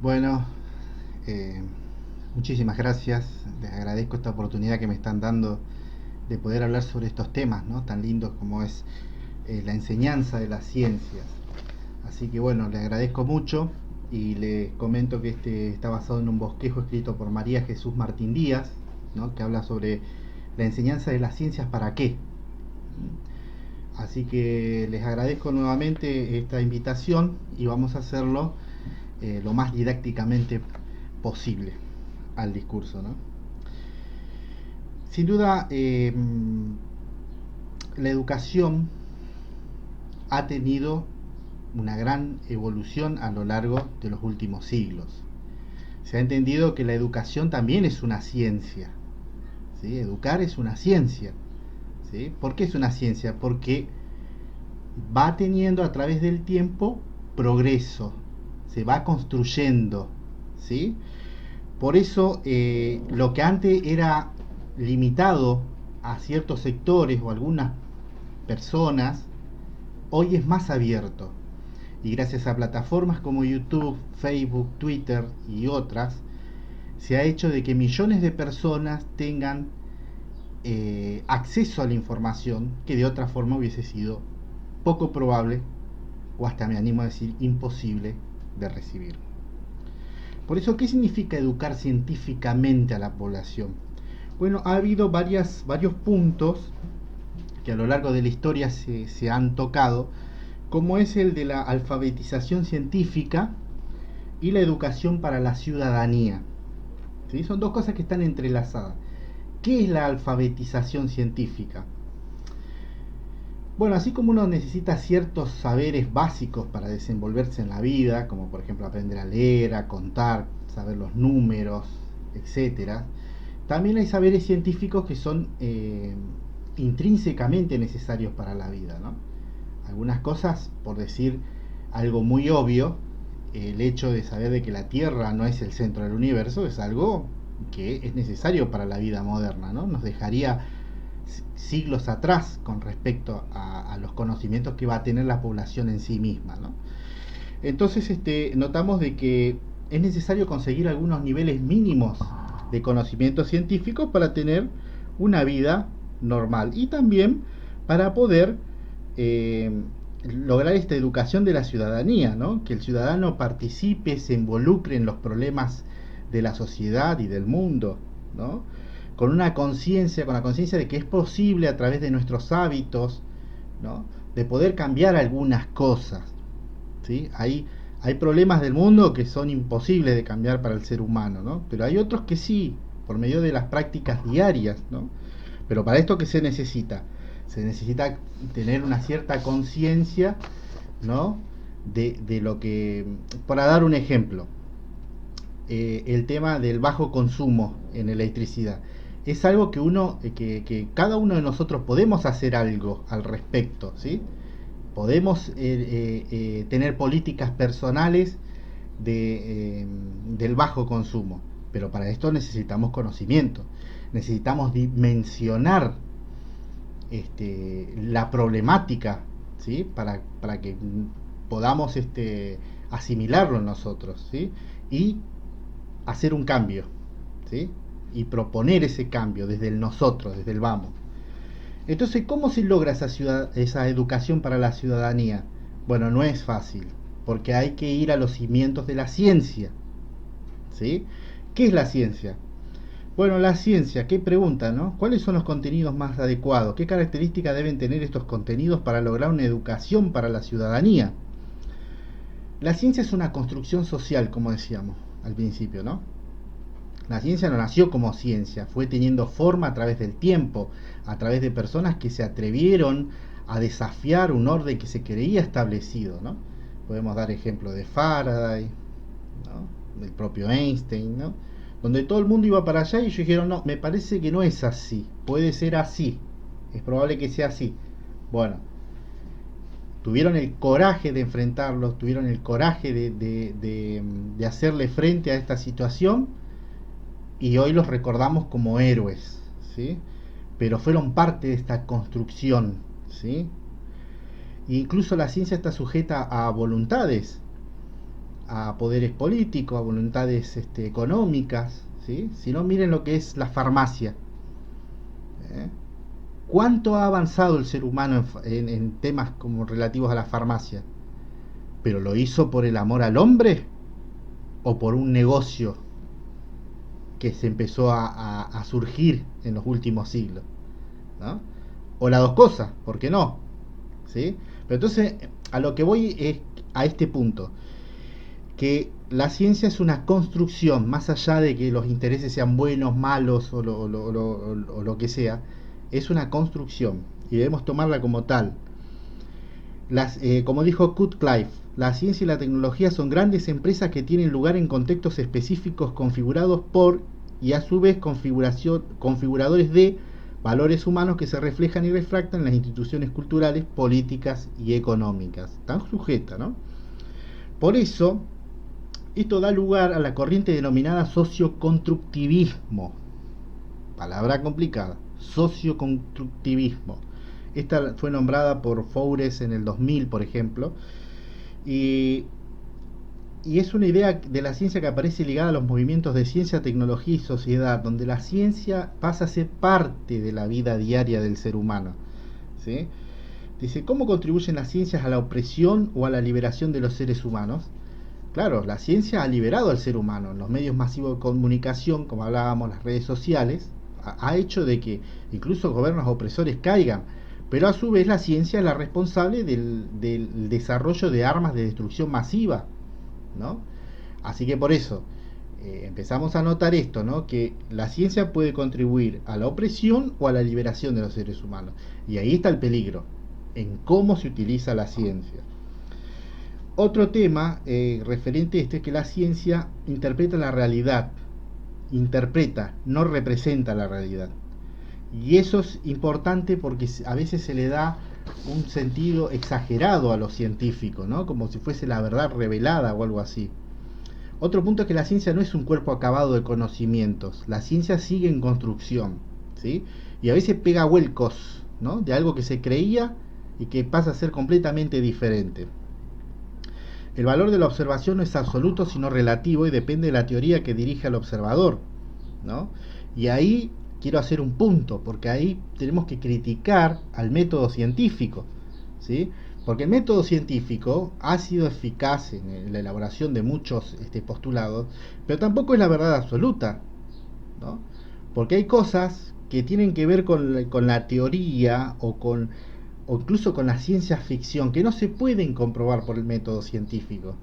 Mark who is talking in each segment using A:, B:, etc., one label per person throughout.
A: Bueno, eh, muchísimas gracias. Les agradezco esta oportunidad que me están dando de poder hablar sobre estos temas, ¿no? Tan lindos como es la enseñanza de las ciencias. Así que bueno, les agradezco mucho y les comento que este está basado en un bosquejo escrito por María Jesús Martín Díaz, ¿no? Que habla sobre la enseñanza de las ciencias para qué. Así que les agradezco nuevamente esta invitación y vamos a hacerlo lo más didácticamente posible al discurso, ¿no? Sin duda, la educación ha tenido una gran evolución a lo largo de los últimos siglos. Se ha entendido que la educación también es una ciencia, ¿sí? Educar es una ciencia, ¿sí? ¿Por qué es una ciencia? Porque va teniendo a través del tiempo progreso, se va construyendo, ¿sí? Por eso lo que antes era limitado a ciertos sectores o algunas personas, hoy es más abierto. Y gracias a plataformas como YouTube, Facebook, Twitter y otras, se ha hecho de que millones de personas tengan acceso a la información que de otra forma hubiese sido poco probable o hasta me animo a decir imposible de recibir. Por eso, ¿qué significa educar científicamente a la población? Bueno, ha habido varios puntos que a lo largo de la historia se han tocado, como es el de la alfabetización científica y la educación para la ciudadanía. ¿Sí? Son dos cosas que están entrelazadas. ¿Qué es la alfabetización científica? Bueno, así como uno necesita ciertos saberes básicos para desenvolverse en la vida, como por ejemplo aprender a leer, a contar, saber los números, etcétera, también hay saberes científicos que son intrínsecamente necesarios para la vida, ¿no? Algunas cosas, por decir algo muy obvio, el hecho de saber de que la Tierra no es el centro del universo es algo que es necesario para la vida moderna, ¿no? Nos dejaría siglos atrás con respecto a los conocimientos que va a tener la población en sí misma, ¿no? Entonces notamos de que es necesario conseguir algunos niveles mínimos de conocimientos científicos para tener una vida normal y también para poder eh, lograr esta educación de la ciudadanía, ¿no? Que el ciudadano participe, se involucre en los problemas de la sociedad y del mundo, ¿no? Con una conciencia, con la conciencia de que es posible a través de nuestros hábitos, ¿no? De poder cambiar algunas cosas, ¿sí? Hay problemas del mundo que son imposibles de cambiar para el ser humano, ¿no? Pero hay otros que sí, por medio de las prácticas diarias, ¿no? Pero para esto, ¿qué se necesita? Se necesita tener una cierta conciencia, ¿no? De lo que, para dar un ejemplo, el tema del bajo consumo en electricidad. Es algo que cada uno de nosotros podemos hacer algo al respecto, ¿sí? Podemos tener políticas personales del bajo consumo, pero para esto necesitamos conocimiento, necesitamos dimensionar la problemática, ¿sí? Para que podamos asimilarlo en nosotros, ¿sí? Y hacer un cambio, ¿sí? Y proponer ese cambio desde el nosotros, desde el vamos. Entonces, ¿cómo se logra esa educación para la ciudadanía? Bueno, no es fácil, porque hay que ir a los cimientos de la ciencia, ¿sí? ¿Qué es la ciencia? Bueno, la ciencia, ¿qué pregunta, no? ¿Cuáles son los contenidos más adecuados? ¿Qué características deben tener estos contenidos para lograr una educación para la ciudadanía? La ciencia es una construcción social, como decíamos al principio, ¿no? La ciencia no nació como ciencia, fue teniendo forma a través del tiempo, a través de personas que se atrevieron a desafiar un orden que se creía establecido, ¿no? Podemos dar ejemplo de Faraday, ¿no? Del propio Einstein, ¿no? Donde todo el mundo iba para allá y ellos dijeron, no, me parece que no es así, puede ser así, es probable que sea así. Bueno, tuvieron el coraje de enfrentarlos, tuvieron el coraje de hacerle frente a esta situación y hoy los recordamos como héroes, ¿sí? Pero fueron parte de esta construcción, ¿sí? E incluso la ciencia está sujeta a voluntades, a poderes políticos, a voluntades económicas, ¿sí? Sino miren lo que es la farmacia. ¿eh? ¿Cuánto ha avanzado el ser humano en temas como relativos a la farmacia? ¿Pero lo hizo por el amor al hombre o por un negocio que se empezó a surgir en los últimos siglos? ¿no? O las dos cosas, ¿por qué no? ¿Sí? Pero entonces, a lo que voy es a este punto, que la ciencia es una construcción, más allá de que los intereses sean buenos, malos o lo que sea, es una construcción y debemos tomarla como tal. Como dijo Cutcliffe, la ciencia y la tecnología son grandes empresas que tienen lugar en contextos específicos configurados por y a su vez configuradores de valores humanos que se reflejan y refractan en las instituciones culturales, políticas y económicas. Están sujetas, ¿no? Por eso, esto da lugar a la corriente denominada socioconstructivismo. Palabra complicada. Socioconstructivismo. Esta fue nombrada por Fowles en el 2000, por ejemplo, y, y es una idea de la ciencia que aparece ligada a los movimientos de ciencia, tecnología y sociedad, donde la ciencia pasa a ser parte de la vida diaria del ser humano. ¿Sí? Dice, ¿cómo contribuyen las ciencias a la opresión o a la liberación de los seres humanos? Claro, la ciencia ha liberado al ser humano. Los medios masivos de comunicación, como hablábamos, las redes sociales, ha hecho de que incluso gobiernos opresores caigan. Pero a su vez la ciencia es la responsable del desarrollo de armas de destrucción masiva, ¿no? Así que por eso empezamos a notar esto, ¿no? Que la ciencia puede contribuir a la opresión o a la liberación de los seres humanos. Y ahí está el peligro, en cómo se utiliza la ciencia. Otro tema referente a esto es que la ciencia interpreta la realidad, interpreta, no representa la realidad. Y eso es importante porque a veces se le da un sentido exagerado a lo científico, ¿no? Como si fuese la verdad revelada o algo así. Otro punto es que la ciencia no es un cuerpo acabado de conocimientos, la ciencia sigue en construcción, ¿sí? Y a veces pega vuelcos, ¿no? De algo que se creía y que pasa a ser completamente diferente. El valor de la observación no es absoluto sino relativo y depende de la teoría que dirige al observador, ¿no? Y ahí quiero hacer un punto, porque ahí tenemos que criticar al método científico, ¿sí? Porque el método científico ha sido eficaz en la elaboración de muchos postulados, pero tampoco es la verdad absoluta, ¿no? Porque hay cosas que tienen que ver con la teoría o incluso con la ciencia ficción que no se pueden comprobar por el método científico.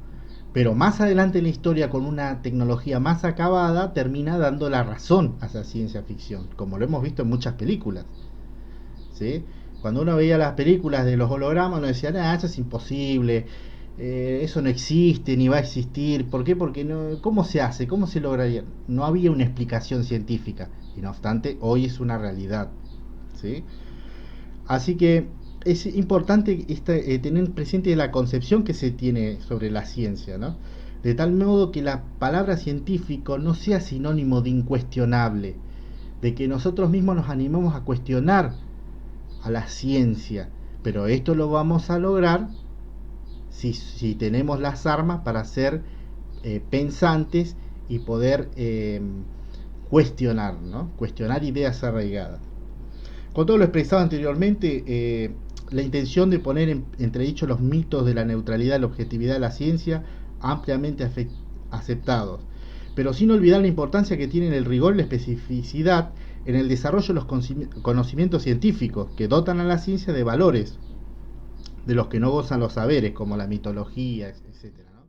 A: Pero más adelante en la historia, con una tecnología más acabada, termina dando la razón a esa ciencia ficción, como lo hemos visto en muchas películas. ¿Sí? Cuando uno veía las películas de los hologramas, uno decía, nah, eso es imposible, eso no existe, ni va a existir. ¿Por qué? Porque no, ¿cómo se hace? ¿Cómo se lograría? No había una explicación científica, y no obstante, hoy es una realidad. ¿Sí? Así que es importante tener presente la concepción que se tiene sobre la ciencia, ¿no? De tal modo que la palabra científico no sea sinónimo de incuestionable, de que nosotros mismos nos animemos a cuestionar a la ciencia, pero esto lo vamos a lograr si tenemos las armas para ser pensantes y poder cuestionar, ¿no? Cuestionar ideas arraigadas. Con todo lo expresado anteriormente, la intención de poner en entredicho los mitos de la neutralidad y la objetividad de la ciencia, ampliamente aceptados, pero sin olvidar la importancia que tienen el rigor y la especificidad en el desarrollo de los conocimientos científicos, que dotan a la ciencia de valores de los que no gozan los saberes, como la mitología, etcétera, ¿no?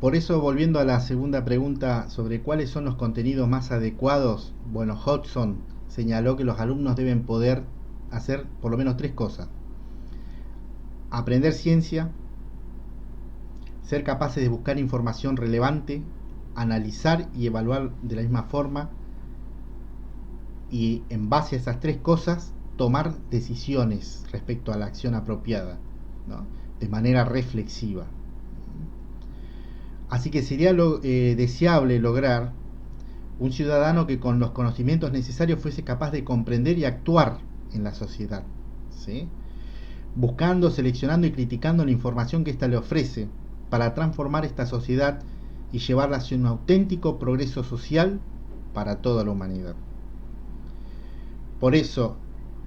A: Por eso, volviendo a la segunda pregunta sobre cuáles son los contenidos más adecuados, bueno, Hodgson señaló que los alumnos deben poder hacer por lo menos tres cosas: aprender ciencia, ser capaces de buscar información relevante, analizar y evaluar de la misma forma, y en base a esas tres cosas tomar decisiones respecto a la acción apropiada, ¿no? De manera reflexiva. Así que sería deseable lograr un ciudadano que con los conocimientos necesarios fuese capaz de comprender y actuar en la sociedad, ¿sí? buscando, seleccionando y criticando la información que ésta le ofrece para transformar esta sociedad y llevarla hacia un auténtico progreso social para toda la humanidad. Por eso,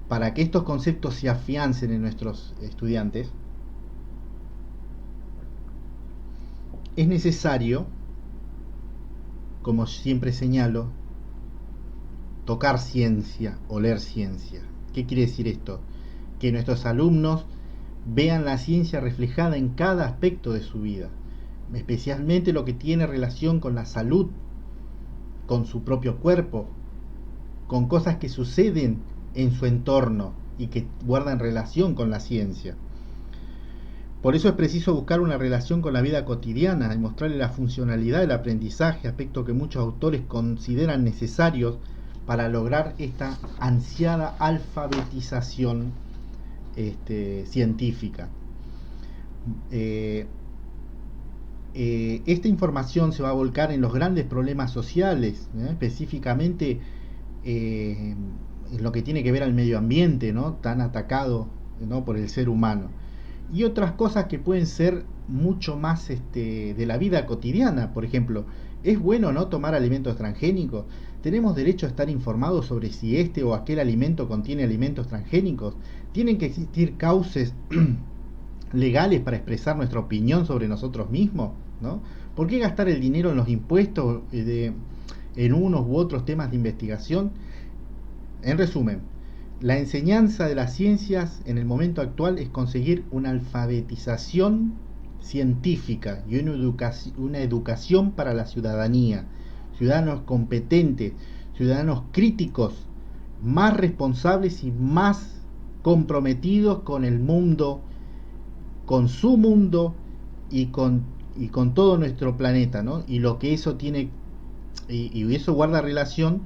A: para que estos conceptos se afiancen en nuestros estudiantes, es necesario, como siempre señalo, tocar ciencia o leer ciencia. ¿Qué quiere decir esto? Que nuestros alumnos vean la ciencia reflejada en cada aspecto de su vida, especialmente lo que tiene relación con la salud, con su propio cuerpo, con cosas que suceden en su entorno y que guardan relación con la ciencia. Por eso es preciso buscar una relación con la vida cotidiana y mostrarle la funcionalidad del aprendizaje, aspecto que muchos autores consideran necesarios para lograr esta ansiada alfabetización científica. Esta información se va a volcar en los grandes problemas sociales, específicamente en lo que tiene que ver al medio ambiente, ¿no? Tan atacado, ¿no?, por el ser humano. Y otras cosas que pueden ser mucho más de la vida cotidiana. Por ejemplo, ¿es bueno no tomar alimentos transgénicos? ¿Tenemos derecho a estar informados sobre si este o aquel alimento contiene alimentos transgénicos? ¿Tienen que existir cauces legales para expresar nuestra opinión sobre nosotros mismos? ¿No? ¿Por qué gastar el dinero en los impuestos en unos u otros temas de investigación? En resumen, la enseñanza de las ciencias en el momento actual es conseguir una alfabetización científica y una educación para la ciudadanía, ciudadanos competentes, ciudadanos críticos, más responsables y más comprometidos con el mundo, con su mundo y con todo nuestro planeta, ¿no? Y lo que eso tiene, y eso guarda relación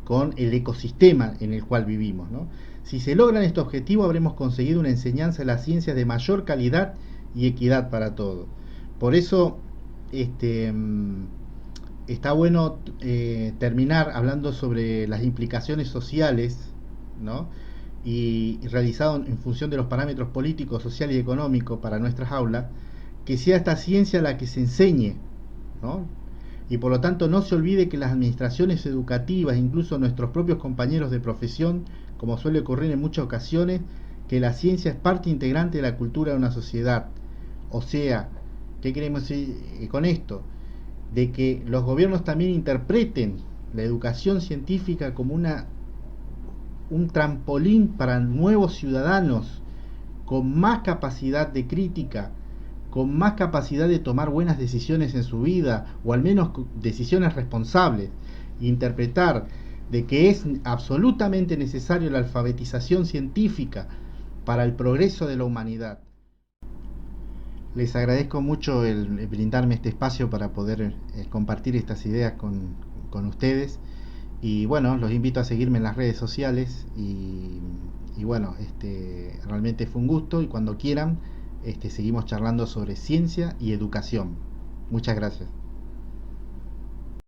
A: con el ecosistema en el cual vivimos, ¿no? Si se logran estos objetivos, habremos conseguido una enseñanza de las ciencias de mayor calidad y equidad para todos. Por eso está bueno terminar hablando sobre las implicaciones sociales, ¿no?, y realizado en función de los parámetros políticos, sociales y económicos para nuestras aulas, que sea esta ciencia la que se enseñe, ¿no? Y por lo tanto no se olvide que las administraciones educativas, incluso nuestros propios compañeros de profesión, como suele ocurrir en muchas ocasiones, que la ciencia es parte integrante de la cultura de una sociedad. O sea, ¿qué queremos decir con esto? De que los gobiernos también interpreten la educación científica como un trampolín para nuevos ciudadanos con más capacidad de crítica, con más capacidad de tomar buenas decisiones en su vida, o al menos decisiones responsables. Interpretar de que es absolutamente necesario la alfabetización científica para el progreso de la humanidad. Les agradezco mucho el brindarme este espacio para poder compartir estas ideas con ustedes. Y bueno, los invito a seguirme en las redes sociales y bueno, realmente fue un gusto y cuando quieran seguimos charlando sobre ciencia y educación. Muchas gracias.